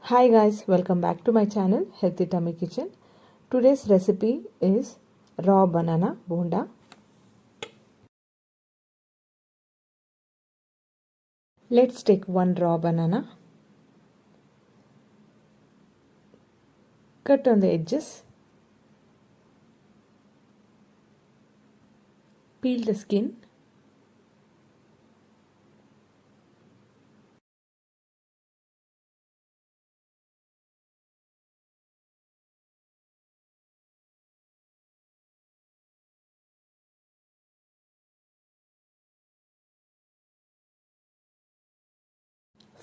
Hi guys, welcome back to my channel Healthy Tummy Kitchen. Today's recipe is raw banana bonda. Let's take one raw banana, cut on the edges, peel the skin,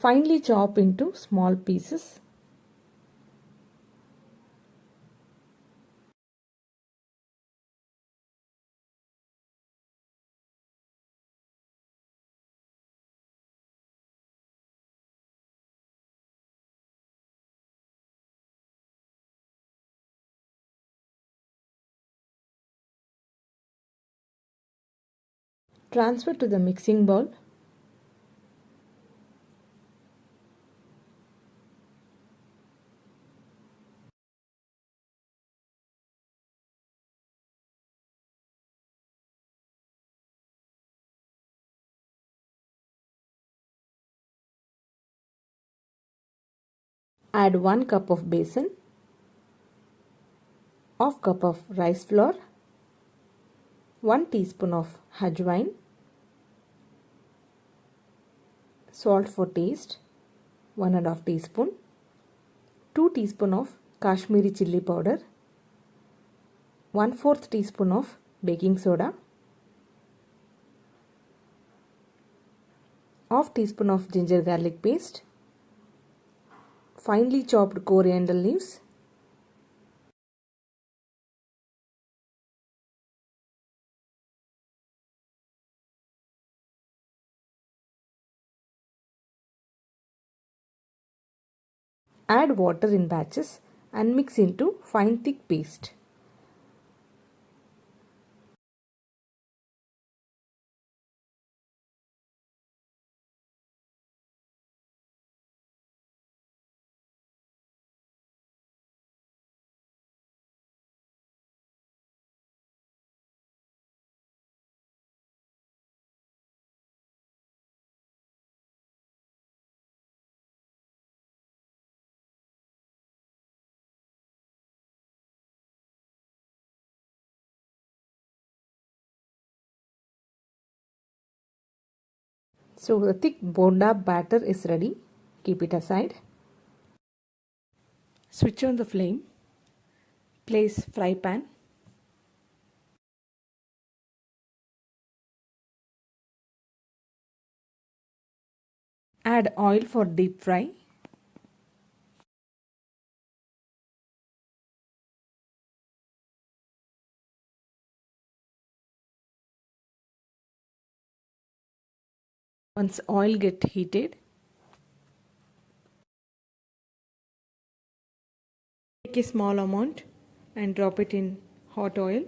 finely chop into small pieces. Transfer to the mixing bowl. Add 1 cup of besan, half cup of rice flour, 1 teaspoon of ajwain, salt for taste, 1½ teaspoon, 2 teaspoon of Kashmiri chilli powder, 1/4 teaspoon of baking soda, half teaspoon of ginger garlic paste, finely chopped coriander leaves, add water in batches and mix into fine thick paste. So the thick bonda batter is ready. Keep it aside. Switch on the flame. Place fry pan. Add oil for deep fry. Once oil gets heated, take a small amount and drop it in hot oil.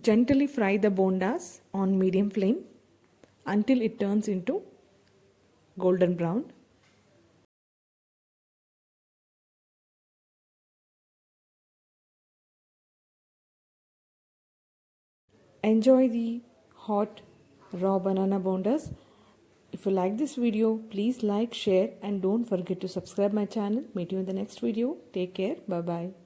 Gently fry the bondas on medium flame until it turns into golden brown. Enjoy the hot raw banana bondas. If you like this video, please like, share and don't forget to subscribe my channel. Meet you in the next video. Take care. Bye bye.